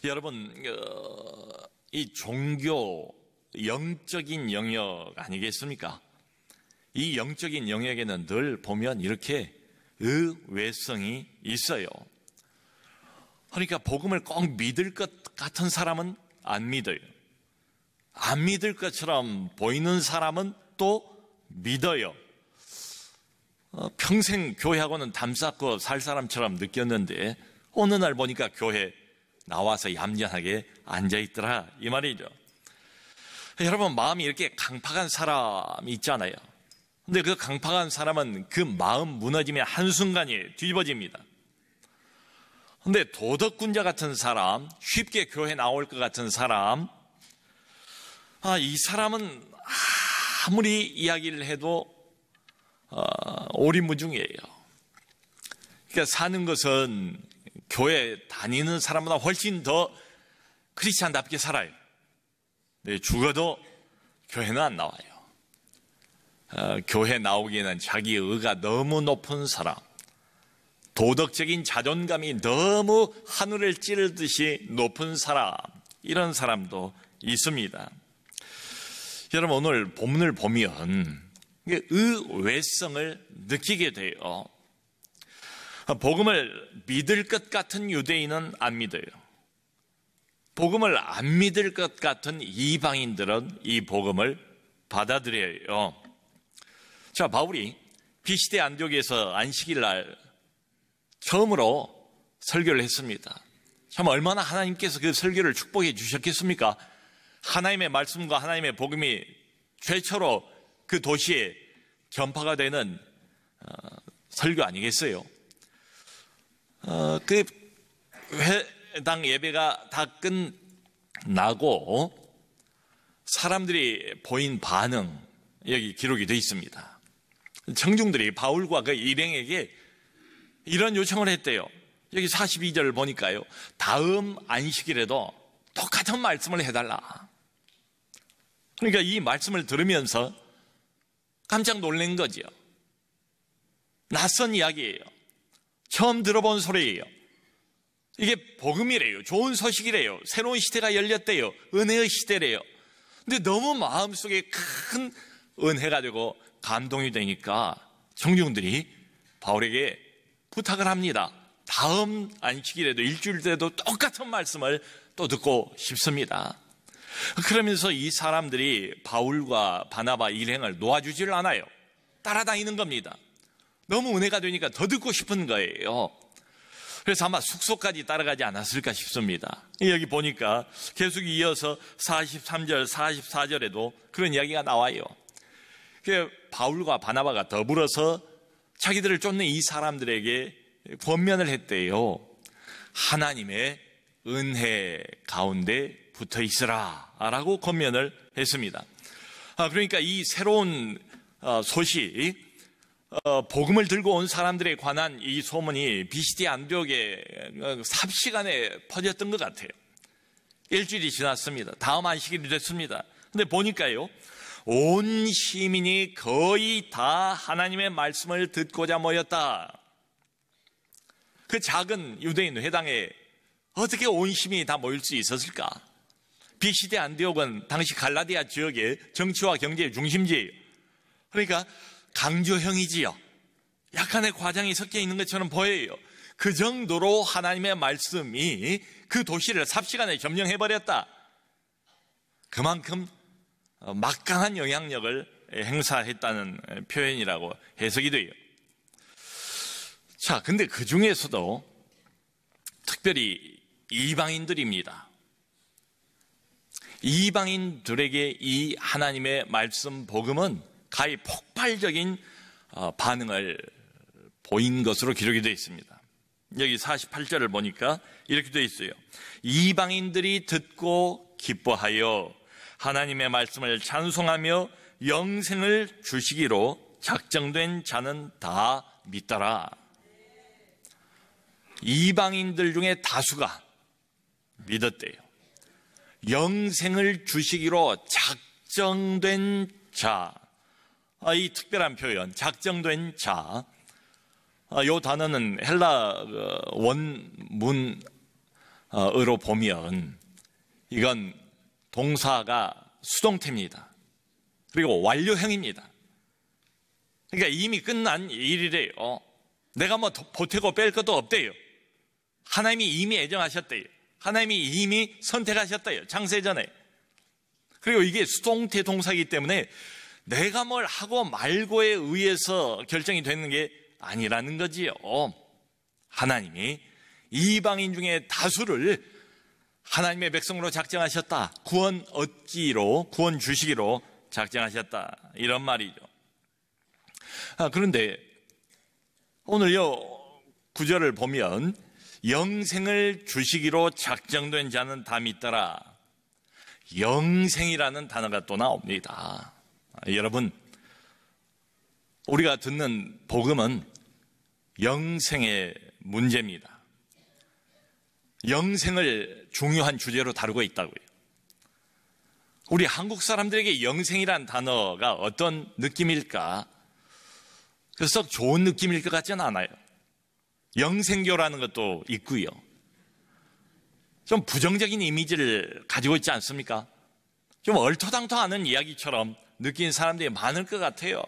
여러분, 이 종교 영적인 영역 아니겠습니까? 이 영적인 영역에는 늘 보면 이렇게 의외성이 있어요. 그러니까 복음을 꼭 믿을 것 같은 사람은 안 믿어요. 안 믿을 것처럼 보이는 사람은 또 믿어요. 평생 교회하고는 담 쌓고 살 사람처럼 느꼈는데 어느 날 보니까 교회 나와서 얌전하게 앉아있더라, 이 말이죠. 여러분, 마음이 이렇게 강팍한 사람이 있잖아요. 근데 그 강팍한 사람은 그 마음 무너지면 한순간에 뒤집어집니다. 근데 도덕군자 같은 사람, 쉽게 교회 나올 것 같은 사람, 이 사람은 아무리 이야기를 해도 오리무중이에요. 그러니까 사는 것은 교회 다니는 사람보다 훨씬 더 크리스찬답게 살아요. 네, 죽어도 교회는 안 나와요. 교회 나오기에는 자기 의가 너무 높은 사람, 도덕적인 자존감이 너무 하늘을 찌르듯이 높은 사람, 이런 사람도 있습니다. 여러분, 오늘 본문을 보면 의외성을 느끼게 돼요. 복음을 믿을 것 같은 유대인은 안 믿어요. 복음을 안 믿을 것 같은 이방인들은 이 복음을 받아들여요. 자, 바울이 비시대 안디옥에서 안식일 날 처음으로 설교를 했습니다. 참 얼마나 하나님께서 그 설교를 축복해 주셨겠습니까? 하나님의 말씀과 하나님의 복음이 최초로 그 도시에 전파가 되는 설교 아니겠어요? 그 회당 예배가 다 끝나고 사람들이 보인 반응, 여기 기록이 되어 있습니다. 청중들이 바울과 그 일행에게 이런 요청을 했대요. 여기 42절을 보니까요, 다음 안식일에도 똑같은 말씀을 해달라. 그러니까 이 말씀을 들으면서 깜짝 놀란 거죠. 낯선 이야기예요. 처음 들어본 소리예요. 이게 복음이래요. 좋은 소식이래요. 새로운 시대가 열렸대요. 은혜의 시대래요. 근데 너무 마음속에 큰 은혜가 되고 감동이 되니까 청중들이 바울에게 부탁을 합니다. 다음 안식일에도 일주일 때도 똑같은 말씀을 또 듣고 싶습니다. 그러면서 이 사람들이 바울과 바나바 일행을 놓아주질 않아요. 따라다니는 겁니다. 너무 은혜가 되니까 더 듣고 싶은 거예요. 그래서 아마 숙소까지 따라가지 않았을까 싶습니다. 여기 보니까 계속 이어서 43절, 44절에도 그런 이야기가 나와요. 바울과 바나바가 더불어서 자기들을 쫓는 이 사람들에게 권면을 했대요. 하나님의 은혜 가운데 붙어 있으라 라고 권면을 했습니다. 그러니까 이 새로운 소식, 복음을 들고 온 사람들에 관한 이 소문이 비시디 안디옥에 삽시간에 퍼졌던 것 같아요. 일주일이 지났습니다. 다음 안식일이 됐습니다. 근데 보니까요, 온 시민이 거의 다 하나님의 말씀을 듣고자 모였다. 그 작은 유대인 회당에 어떻게 온 시민이 다 모일 수 있었을까? 비시대 안디옥은 당시 갈라디아 지역의 정치와 경제의 중심지예요. 그러니까 강조형이지요. 약간의 과장이 섞여 있는 것처럼 보여요. 그 정도로 하나님의 말씀이 그 도시를 삽시간에 점령해버렸다. 그만큼 막강한 영향력을 행사했다는 표현이라고 해석이 돼요. 자, 근데 그 중에서도 특별히 이방인들입니다. 이방인들에게 이 하나님의 말씀 복음은 가히 폭발적인 반응을 보인 것으로 기록이 되어 있습니다. 여기 48절을 보니까 이렇게 되어 있어요. 이방인들이 듣고 기뻐하여 하나님의 말씀을 찬송하며 영생을 주시기로 작정된 자는 다 믿더라. 이방인들 중에 다수가 믿었대요. 영생을 주시기로 작정된 자, 이 특별한 표현, 작정된 자, 이 단어는 헬라 원문 어로 보면 이건 동사가 수동태입니다. 그리고 완료형입니다. 그러니까 이미 끝난 일이래요. 내가 뭐 보태고 뺄 것도 없대요. 하나님이 이미 애정하셨대요. 하나님이 이미 선택하셨대요. 창세전에. 그리고 이게 수동태 동사이기 때문에 내가 뭘 하고 말고에 의해서 결정이 되는 게 아니라는 거지요. 하나님이 이방인 중에 다수를 하나님의 백성으로 작정하셨다. 구원 얻기로, 구원 주시기로 작정하셨다. 이런 말이죠. 그런데 오늘요 구절을 보면 영생을 주시기로 작정된 자는 다 믿더라. 영생이라는 단어가 또 나옵니다. 여러분, 우리가 듣는 복음은 영생의 문제입니다. 영생을 중요한 주제로 다루고 있다고요. 우리 한국 사람들에게 영생이란 단어가 어떤 느낌일까? 썩 좋은 느낌일 것 같지는 않아요. 영생교라는 것도 있고요. 좀 부정적인 이미지를 가지고 있지 않습니까? 좀 얼토당토하는 이야기처럼 느낀 사람들이 많을 것 같아요.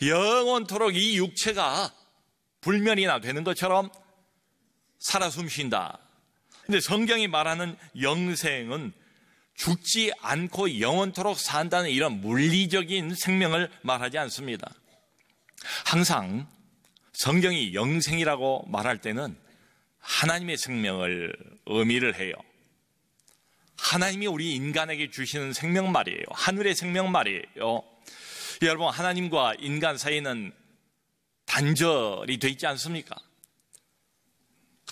영원토록 이 육체가 불멸이나 되는 것처럼 살아 숨쉰다. 근데 성경이 말하는 영생은 죽지 않고 영원토록 산다는 이런 물리적인 생명을 말하지 않습니다. 항상 성경이 영생이라고 말할 때는 하나님의 생명을 의미를 해요. 하나님이 우리 인간에게 주시는 생명 말이에요. 하늘의 생명 말이에요. 여러분, 하나님과 인간 사이는 단절이 돼 있지 않습니까?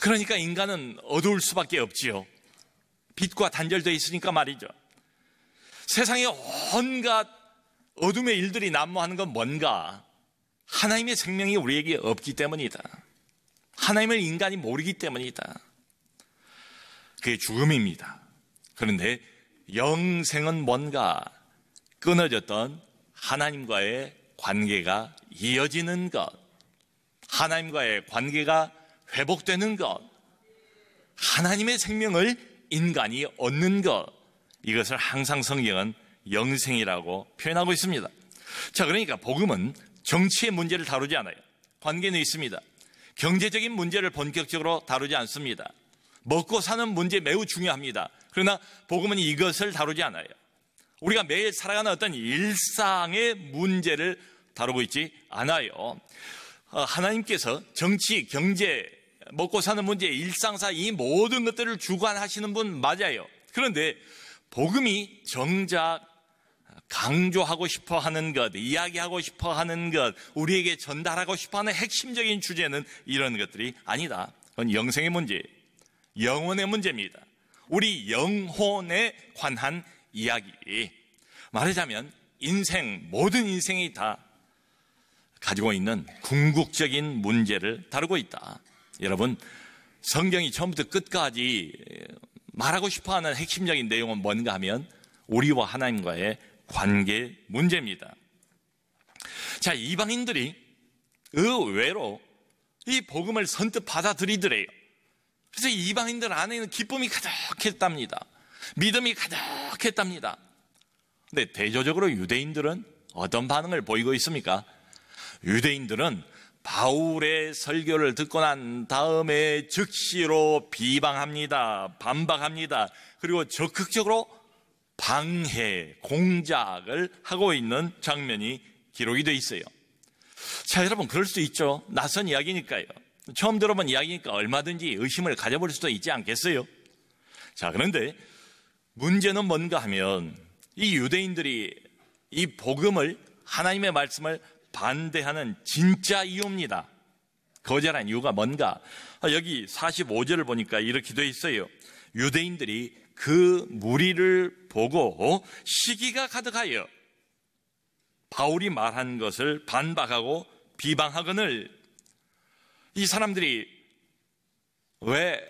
그러니까 인간은 어두울 수밖에 없지요. 빛과 단절되어 있으니까 말이죠. 세상에 온갖 어둠의 일들이 난무하는 건 뭔가? 하나님의 생명이 우리에게 없기 때문이다. 하나님을 인간이 모르기 때문이다. 그게 죽음입니다. 그런데 영생은 뭔가? 끊어졌던 하나님과의 관계가 이어지는 것, 하나님과의 관계가 회복되는 것, 하나님의 생명을 인간이 얻는 것, 이것을 항상 성경은 영생이라고 표현하고 있습니다. 자, 그러니까 복음은 정치의 문제를 다루지 않아요. 관계는 있습니다. 경제적인 문제를 본격적으로 다루지 않습니다. 먹고 사는 문제 매우 중요합니다. 그러나 복음은 이것을 다루지 않아요. 우리가 매일 살아가는 어떤 일상의 문제를 다루고 있지 않아요. 하나님께서 정치, 경제, 먹고 사는 문제, 일상사 이 모든 것들을 주관하시는 분 맞아요. 그런데 복음이 정작 강조하고 싶어 하는 것, 이야기하고 싶어 하는 것, 우리에게 전달하고 싶어 하는 핵심적인 주제는 이런 것들이 아니다. 그건 영생의 문제, 영혼의 문제입니다. 우리 영혼에 관한 이야기. 말하자면 인생, 모든 인생이 다 가지고 있는 궁극적인 문제를 다루고 있다. 여러분, 성경이 처음부터 끝까지 말하고 싶어하는 핵심적인 내용은 뭔가 하면 우리와 하나님과의 관계 문제입니다. 자, 이방인들이 의외로 이 복음을 선뜻 받아들이더래요. 그래서 이방인들 안에는 기쁨이 가득했답니다. 믿음이 가득했답니다. 근데 대조적으로 유대인들은 어떤 반응을 보이고 있습니까? 유대인들은 바울의 설교를 듣고 난 다음에 즉시로 비방합니다. 반박합니다. 그리고 적극적으로 방해, 공작을 하고 있는 장면이 기록이 되어 있어요. 자, 여러분, 그럴 수도 있죠. 낯선 이야기니까요. 처음 들어본 이야기니까 얼마든지 의심을 가져볼 수도 있지 않겠어요? 자, 그런데 문제는 뭔가 하면 이 유대인들이 이 복음을, 하나님의 말씀을 반대하는 진짜 이유입니다. 거절한 이유가 뭔가? 여기 45절을 보니까 이렇게 되어 있어요. 유대인들이 그 무리를 보고 시기가 가득하여 바울이 말한 것을 반박하고 비방하거늘. 이 사람들이 왜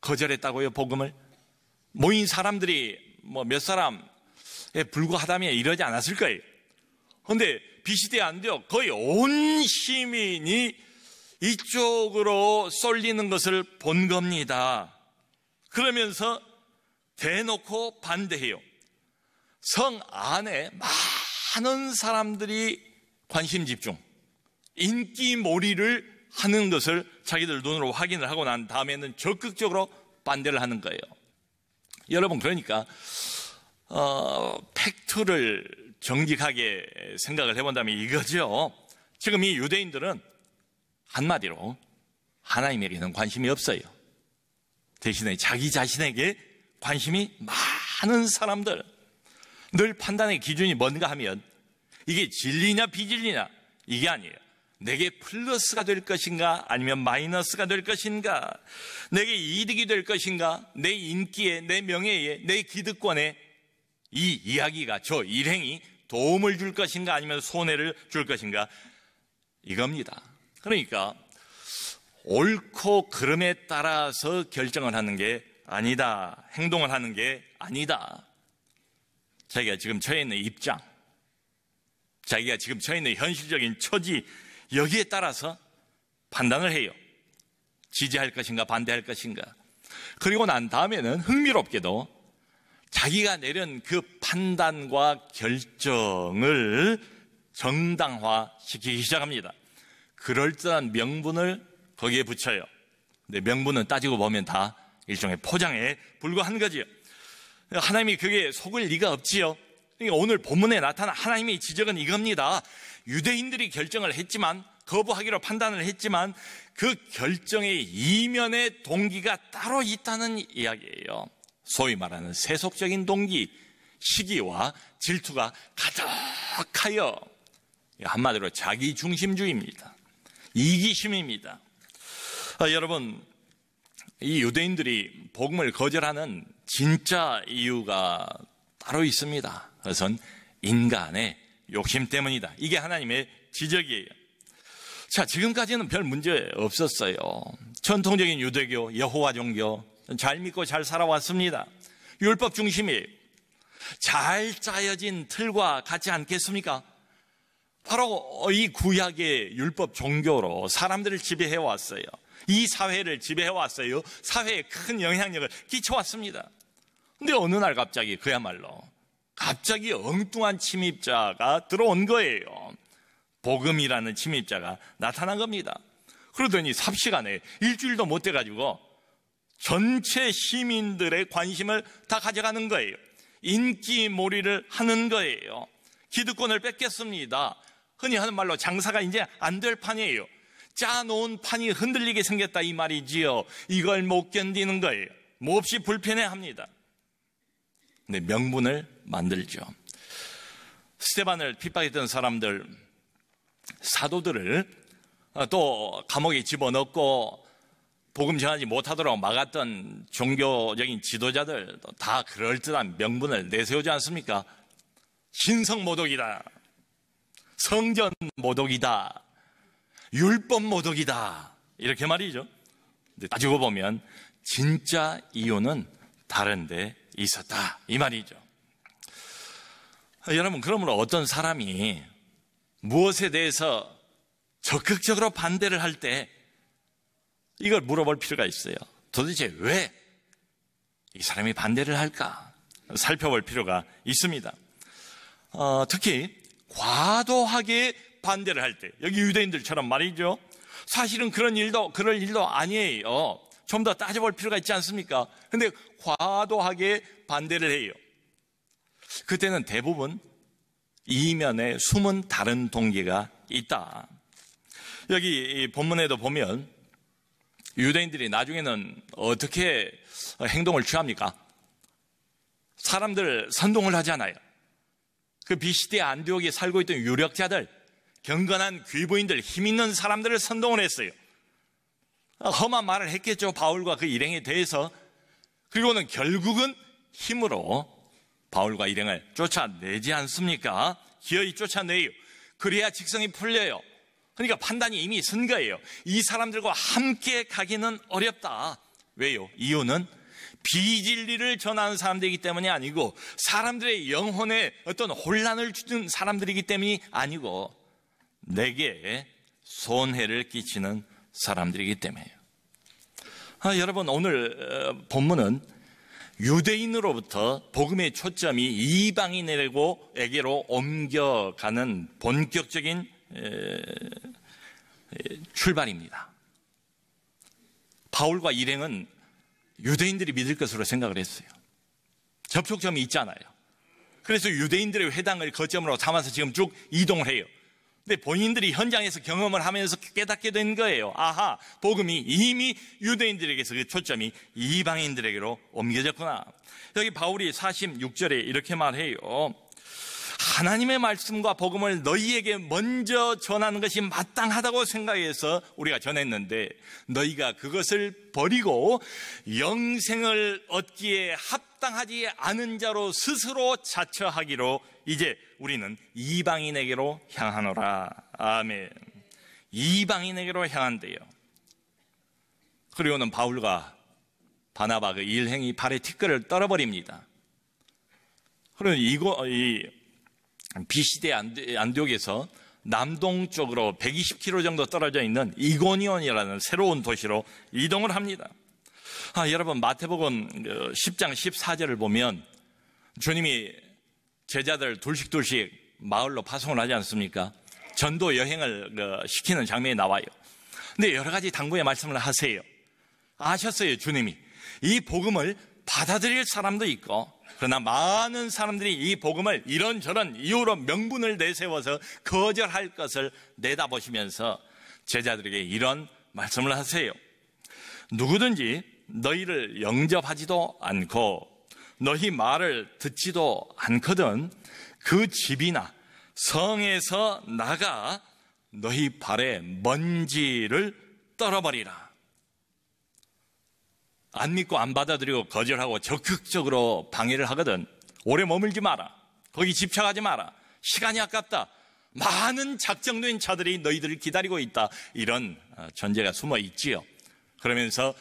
거절했다고요? 복음을? 모인 사람들이 몇 사람에 불과하다면 이러지 않았을 거예요. 그런데 비시대 안디옥 거의 온 시민이 이쪽으로 쏠리는 것을 본 겁니다. 그러면서 대놓고 반대해요. 성 안에 많은 사람들이 관심 집중, 인기몰이를 하는 것을 자기들 눈으로 확인을 하고 난 다음에는 적극적으로 반대를 하는 거예요. 여러분, 그러니까 팩트를 정직하게 생각을 해본다면 이거죠. 지금 이 유대인들은 한마디로 하나님에게는 관심이 없어요. 대신에 자기 자신에게 관심이 많은 사람들, 늘 판단의 기준이 뭔가 하면 이게 진리냐 비진리냐 이게 아니에요. 내게 플러스가 될 것인가 아니면 마이너스가 될 것인가, 내게 이득이 될 것인가, 내 인기에, 내 명예에, 내 기득권에 이 이야기가, 저 일행이 도움을 줄 것인가 아니면 손해를 줄 것인가, 이겁니다. 그러니까 옳고 그름에 따라서 결정을 하는 게 아니다, 행동을 하는 게 아니다. 자기가 지금 처해 있는 입장, 자기가 지금 처해 있는 현실적인 처지, 여기에 따라서 판단을 해요. 지지할 것인가 반대할 것인가. 그리고 난 다음에는 흥미롭게도 자기가 내린 그 판단과 결정을 정당화시키기 시작합니다. 그럴듯한 명분을 거기에 붙여요. 근데 명분은 따지고 보면 다 일종의 포장에 불과한 거지요. 하나님이 그게 속을 리가 없지요. 그러니까 오늘 본문에 나타난 하나님의 지적은 이겁니다. 유대인들이 결정을 했지만, 거부하기로 판단을 했지만 그 결정의 이면의 동기가 따로 있다는 이야기예요. 소위 말하는 세속적인 동기, 시기와 질투가 가득하여, 한마디로 자기중심주의입니다. 이기심입니다. 여러분, 이 유대인들이 복음을 거절하는 진짜 이유가 따로 있습니다. 그것은 인간의 욕심 때문이다. 이게 하나님의 지적이에요. 자, 지금까지는 별 문제 없었어요. 전통적인 유대교, 여호와 종교 잘 믿고 잘 살아왔습니다. 율법 중심이에요. 잘 짜여진 틀과 같지 않겠습니까? 바로 이 구약의 율법 종교로 사람들을 지배해왔어요. 이 사회를 지배해왔어요. 사회에 큰 영향력을 끼쳐왔습니다. 근데 어느 날 갑자기 그야말로 갑자기 엉뚱한 침입자가 들어온 거예요. 복음이라는 침입자가 나타난 겁니다. 그러더니 삽시간에 일주일도 못 돼가지고 전체 시민들의 관심을 다 가져가는 거예요. 인기몰이를 하는 거예요. 기득권을 뺏겼습니다. 흔히 하는 말로 장사가 이제 안 될 판이에요. 짜놓은 판이 흔들리게 생겼다 이 말이지요. 이걸 못 견디는 거예요. 몹시 불편해합니다. 근데 명분을 만들죠. 스데반을 핍박했던 사람들, 사도들을 또 감옥에 집어넣고 복음 전하지 못하도록 막았던 종교적인 지도자들 다 그럴듯한 명분을 내세우지 않습니까? 신성모독이다, 성전모독이다, 율법모독이다, 이렇게 말이죠. 근데 따지고 보면 진짜 이유는 다른 데 있었다 이 말이죠. 여러분, 그러므로 어떤 사람이 무엇에 대해서 적극적으로 반대를 할 때 이걸 물어볼 필요가 있어요. 도대체 왜 이 사람이 반대를 할까 살펴볼 필요가 있습니다. 특히 과도하게 반대를 할 때, 여기 유대인들처럼 말이죠. 사실은 그럴 일도 아니에요. 좀 더 따져볼 필요가 있지 않습니까? 근데 과도하게 반대를 해요. 그때는 대부분 이면에 숨은 다른 동기가 있다. 여기 본문에도 보면 유대인들이 나중에는 어떻게 행동을 취합니까? 사람들 선동을 하잖아요. 그 비시대 안디옥에 살고 있던 유력자들, 경건한 귀부인들, 힘 있는 사람들을 선동을 했어요. 험한 말을 했겠죠, 바울과 그 일행에 대해서. 그리고는 결국은 힘으로 바울과 일행을 쫓아내지 않습니까? 기어이 쫓아내요. 그래야 직성이 풀려요. 그러니까 판단이 이미 쓴 거예요. 이 사람들과 함께 가기는 어렵다. 왜요? 이유는 비진리를 전하는 사람들이기 때문이 아니고, 사람들의 영혼에 어떤 혼란을 주는 사람들이기 때문이 아니고, 내게 손해를 끼치는 사람들이기 때문이에요. 여러분, 오늘 본문은 유대인으로부터 복음의 초점이 이방인에게로 옮겨가는 본격적인 출발입니다. 바울과 일행은 유대인들이 믿을 것으로 생각을 했어요. 접촉점이 있잖아요. 그래서 유대인들의 회당을 거점으로 삼아서 지금 쭉 이동을 해요. 근데 본인들이 현장에서 경험을 하면서 깨닫게 된 거예요. 아하, 복음이 이미 유대인들에게서 그 초점이 이방인들에게로 옮겨졌구나. 여기 바울이 46절에 이렇게 말해요. 하나님의 말씀과 복음을 너희에게 먼저 전하는 것이 마땅하다고 생각해서 우리가 전했는데 너희가 그것을 버리고 영생을 얻기에 합당하지 않은 자로 스스로 자처하기로 이제 우리는 이방인에게로 향하노라. 아멘. 이방인에게로 향한대요. 그리고는 바울과 바나바 그 일행이 발에 티끌을 떨어버립니다. 그리고 비시대 안디옥에서 남동쪽으로 120km 정도 떨어져 있는 이고니온이라는 새로운 도시로 이동을 합니다. 여러분, 마태복음 10장 14절을 보면 주님이 제자들 둘씩 마을로 파송을 하지 않습니까? 전도 여행을 시키는 장면이 나와요. 근데 여러 가지 당부의 말씀을 하세요. 아셨어요, 주님이. 이 복음을 받아들일 사람도 있고, 그러나 많은 사람들이 이 복음을 이런저런 이유로 명분을 내세워서 거절할 것을 내다보시면서 제자들에게 이런 말씀을 하세요. 누구든지 너희를 영접하지도 않고 너희 말을 듣지도 않거든 그 집이나 성에서 나가 너희 발에 먼지를 떨어버리라. 안 믿고 안 받아들이고 거절하고 적극적으로 방해를 하거든 오래 머물지 마라. 거기 집착하지 마라. 시간이 아깝다. 많은 작정된 자들이 너희들을 기다리고 있다. 이런 전제가 숨어 있지요. 그러면서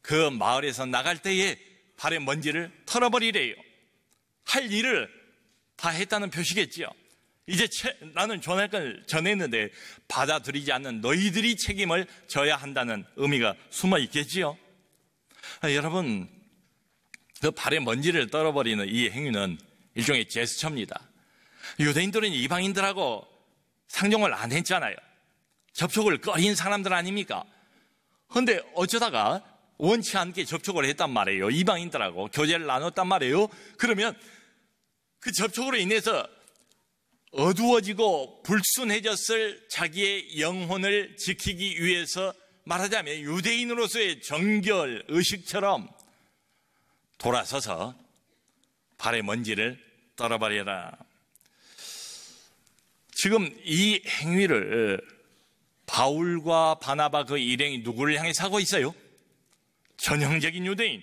그 마을에서 나갈 때에 발에 먼지를 털어버리래요. 할 일을 다 했다는 표시겠지요. 이제 나는 전할 걸 전했는데 받아들이지 않는 너희들이 책임을 져야 한다는 의미가 숨어 있겠지요. 여러분, 그 발에 먼지를 떨어버리는 이 행위는 일종의 제스처입니다. 유대인들은 이방인들하고 상종을 안 했잖아요. 접촉을 꺼린 사람들 아닙니까? 그런데 어쩌다가 원치 않게 접촉을 했단 말이에요. 이방인들하고 교제를 나눴단 말이에요. 그러면 그 접촉으로 인해서 어두워지고 불순해졌을 자기의 영혼을 지키기 위해서 말하자면 유대인으로서의 정결 의식처럼 돌아서서 발에 먼지를 떨어버려라. 지금 이 행위를 바울과 바나바 그 일행이 누구를 향해서 하고 있어요? 전형적인 유대인,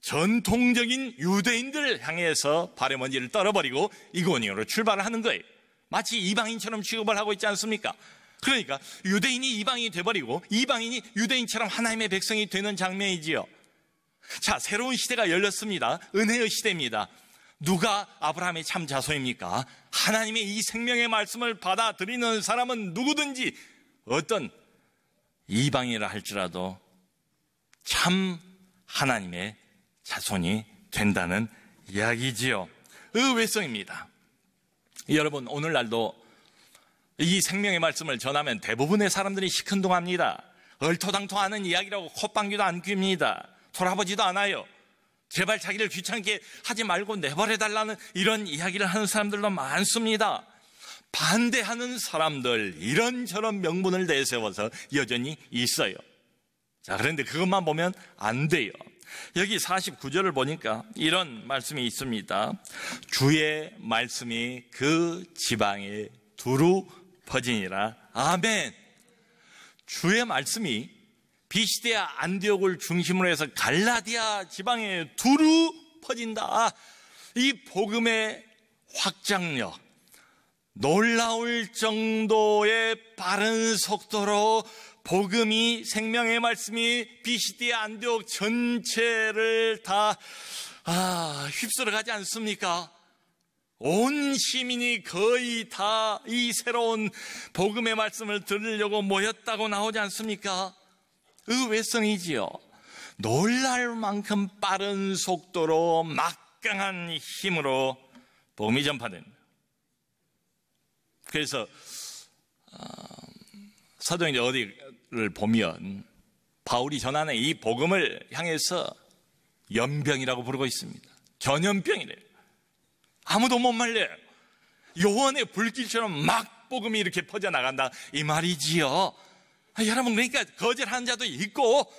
전통적인 유대인들을 향해서 발에 먼지를 떨어버리고 이고니온으로 출발을 하는 거예요. 마치 이방인처럼 취급을 하고 있지 않습니까? 그러니까 유대인이 이방인이 돼버리고 이방인이 유대인처럼 하나님의 백성이 되는 장면이지요. 자, 새로운 시대가 열렸습니다. 은혜의 시대입니다. 누가 아브라함의 참 자손입니까? 하나님의 이 생명의 말씀을 받아들이는 사람은 누구든지 어떤 이방인이라 할지라도 참 하나님의 자손이 된다는 이야기지요. 의외성입니다. 여러분, 오늘날도 이 생명의 말씀을 전하면 대부분의 사람들이 시큰둥합니다. 얼토당토하는 이야기라고 콧방귀도 안 낍니다. 돌아보지도 않아요. 제발 자기를 귀찮게 하지 말고 내버려달라는 이런 이야기를 하는 사람들도 많습니다. 반대하는 사람들 이런저런 명분을 내세워서 여전히 있어요. 자, 그런데 그것만 보면 안 돼요. 여기 49절을 보니까 이런 말씀이 있습니다. 주의 말씀이 그 지방에 두루 퍼지니라. 아멘. 주의 말씀이 비시디아 안디옥을 중심으로 해서 갈라디아 지방에 두루 퍼진다. 이 복음의 확장력, 놀라울 정도의 빠른 속도로 복음이, 생명의 말씀이 비시디아 안디옥 전체를 다 휩쓸어 가지 않습니까? 온 시민이 거의 다 이 새로운 복음의 말씀을 들으려고 모였다고 나오지 않습니까? 의외성이지요. 놀랄 만큼 빠른 속도로 막강한 힘으로 복음이 전파됩니다. 그래서 사도행전 어디를 보면 바울이 전하는 이 복음을 향해서 연병이라고 부르고 있습니다. 전염병이래요. 아무도 못 말려요. 요한의 불길처럼 막 복음이 이렇게 퍼져나간다 이 말이지요. 여러분, 그러니까 거절하는 자도 있고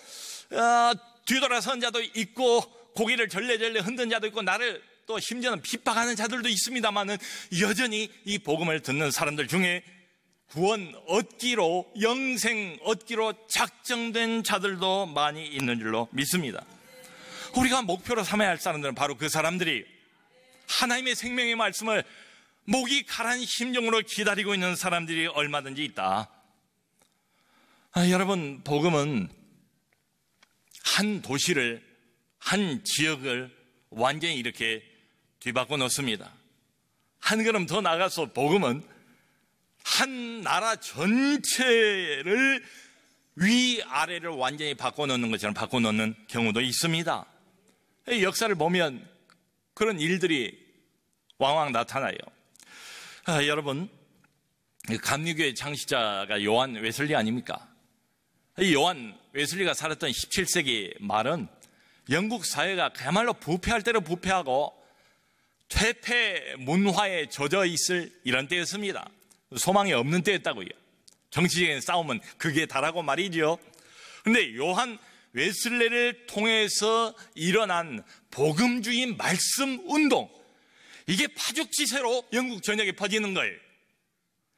뒤돌아선 자도 있고 고개를 절레절레 흔든 자도 있고 나를 또 심지어는 핍박하는 자들도 있습니다만은 여전히 이 복음을 듣는 사람들 중에 구원 얻기로, 영생 얻기로 작정된 자들도 많이 있는 줄로 믿습니다. 우리가 목표로 삼아야 할 사람들은 바로 그 사람들이 하나님의 생명의 말씀을 목이 가란 심정으로 기다리고 있는 사람들이 얼마든지 있다. 여러분, 복음은 한 도시를, 한 지역을 완전히 이렇게 뒤바꿔 놓습니다. 한 걸음 더 나가서 복음은 한 나라 전체를 위아래를 완전히 바꿔놓는 것처럼 바꿔놓는 경우도 있습니다. 역사를 보면 그런 일들이 왕왕 나타나요. 여러분, 감리교의 창시자가 요한 웨슬리 아닙니까? 이 요한 웨슬리가 살았던 17세기 말은 영국 사회가 그야말로 부패할 대로 부패하고 퇴폐 문화에 젖어 있을 이런 때였습니다. 소망이 없는 때였다고요. 정치적인 싸움은 극에 달하고 말이죠. 그런데 요한 웨슬레를 통해서 일어난 복음주의 말씀 운동, 이게 파죽지세로 영국 전역에 퍼지는 거예요.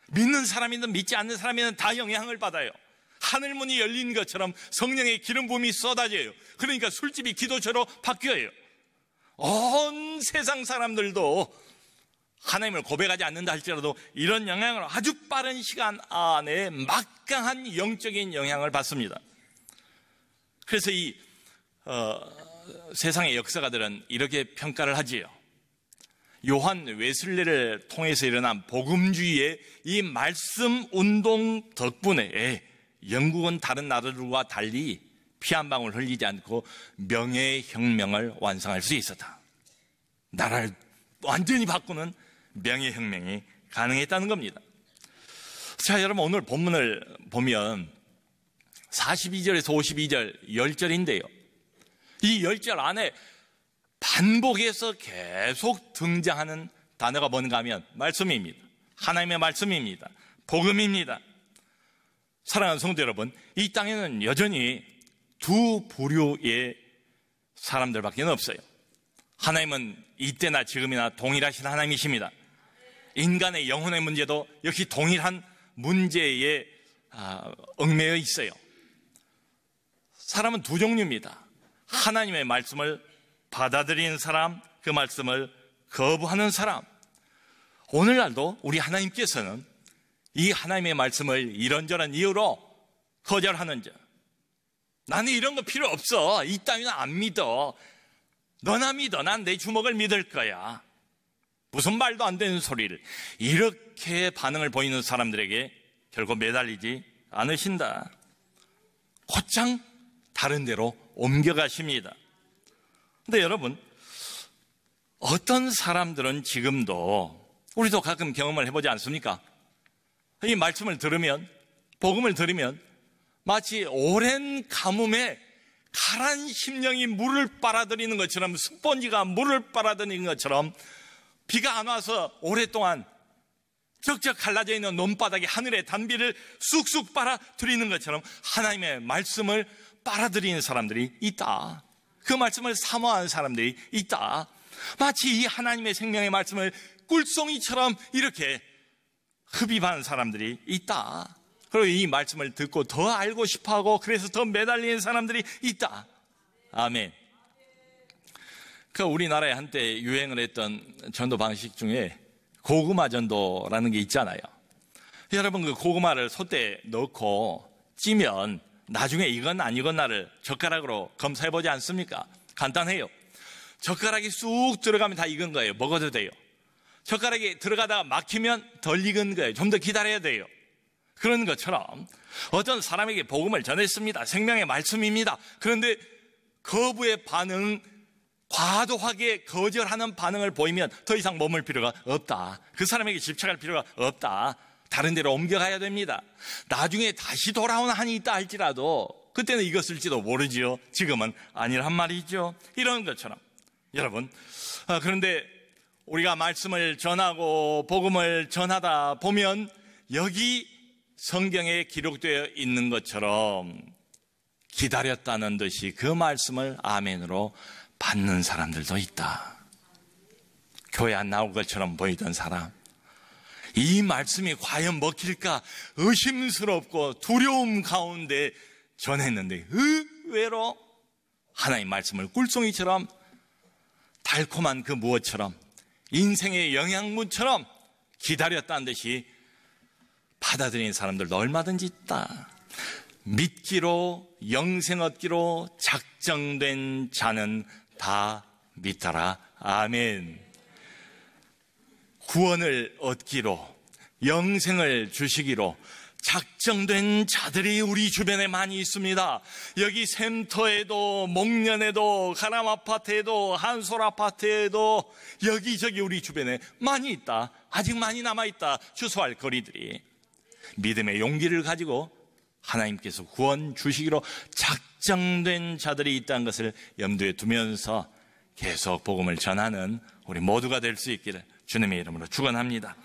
믿는 사람이든 믿지 않는 사람이든 다 영향을 받아요. 하늘문이 열린 것처럼 성령의 기름 부음이 쏟아져요. 그러니까 술집이 기도처로 바뀌어요. 온 세상 사람들도 하나님을 고백하지 않는다 할지라도 이런 영향을 아주 빠른 시간 안에 막강한 영적인 영향을 받습니다. 그래서 이 세상의 역사가들은 이렇게 평가를 하지요. 요한 웨슬레를 통해서 일어난 복음주의의 이 말씀 운동 덕분에 영국은 다른 나라들과 달리 피 한 방울 흘리지 않고 명예혁명을 완성할 수 있었다. 나라를 완전히 바꾸는 명예혁명이 가능했다는 겁니다. 자, 여러분, 오늘 본문을 보면 42절에서 52절 10절인데요. 이 10절 안에 반복해서 계속 등장하는 단어가 뭔가 하면 말씀입니다. 하나님의 말씀입니다. 복음입니다. 사랑하는 성도 여러분, 이 땅에는 여전히 두 부류의 사람들밖에 없어요. 하나님은 이때나 지금이나 동일하신 하나님이십니다. 인간의 영혼의 문제도 역시 동일한 문제에 얽매여 있어요. 사람은 두 종류입니다. 하나님의 말씀을 받아들이는 사람, 그 말씀을 거부하는 사람. 오늘날도 우리 하나님께서는 이 하나님의 말씀을 이런저런 이유로 거절하는 자, 나는 이런 거 필요 없어, 이 따위는 안 믿어, 너나 믿어, 난 내 주먹을 믿을 거야, 무슨 말도 안 되는 소리를, 이렇게 반응을 보이는 사람들에게 결코 매달리지 않으신다. 곧장 다른 데로 옮겨가십니다. 근데 여러분, 어떤 사람들은 지금도, 우리도 가끔 경험을 해보지 않습니까? 이 말씀을 들으면, 복음을 들으면 마치 오랜 가뭄에 가란 심령이 물을 빨아들이는 것처럼, 스펀지가 물을 빨아들이는 것처럼 비가 안 와서 오랫동안 적적 갈라져 있는 논바닥에 하늘의 단비를 쑥쑥 빨아들이는 것처럼 하나님의 말씀을 빨아들이는 사람들이 있다. 그 말씀을 사모하는 사람들이 있다. 마치 이 하나님의 생명의 말씀을 꿀송이처럼 이렇게 흡입하는 사람들이 있다. 그리고 이 말씀을 듣고 더 알고 싶어하고 그래서 더 매달리는 사람들이 있다. 아멘. 그 우리나라에 한때 유행을 했던 전도 방식 중에 고구마 전도라는 게 있잖아요. 여러분, 그 고구마를 솥에 넣고 찌면 나중에 이건 아니건나를 젓가락으로 검사해보지 않습니까? 간단해요. 젓가락이 쑥 들어가면 다 익은 거예요. 먹어도 돼요. 젓가락이 들어가다가 막히면 덜 익은 거예요. 좀 더 기다려야 돼요. 그런 것처럼 어떤 사람에게 복음을 전했습니다. 생명의 말씀입니다. 그런데 거부의 반응, 과도하게 거절하는 반응을 보이면 더 이상 머물 필요가 없다. 그 사람에게 집착할 필요가 없다. 다른 데로 옮겨가야 됩니다. 나중에 다시 돌아오는 한이 있다 할지라도 그때는 이거 쓸지도 모르지요. 지금은 아니란 말이죠. 이런 것처럼 여러분, 그런데 우리가 말씀을 전하고 복음을 전하다 보면 여기 성경에 기록되어 있는 것처럼 기다렸다는 듯이 그 말씀을 아멘으로 받는 사람들도 있다. 교회 안 나올 것처럼 보이던 사람, 이 말씀이 과연 먹힐까 의심스럽고 두려움 가운데 전했는데 의외로 하나님 말씀을 꿀송이처럼 달콤한 그 무엇처럼 인생의 영양분처럼 기다렸다는 듯이 받아들이는 사람들도 얼마든지 있다. 믿기로 영생 얻기로 작정된 자는 다 믿더라. 아멘. 구원을 얻기로 영생을 주시기로 작정된 자들이 우리 주변에 많이 있습니다. 여기 샘터에도 목련에도 가람 아파트에도 한솔 아파트에도 여기저기 우리 주변에 많이 있다. 아직 많이 남아있다. 주소할 거리들이 믿음의 용기를 가지고 하나님께서 구원 주시기로 작정된 자들이 있다는 것을 염두에 두면서 계속 복음을 전하는 우리 모두가 될 수 있기를 주님의 이름으로 축원합니다.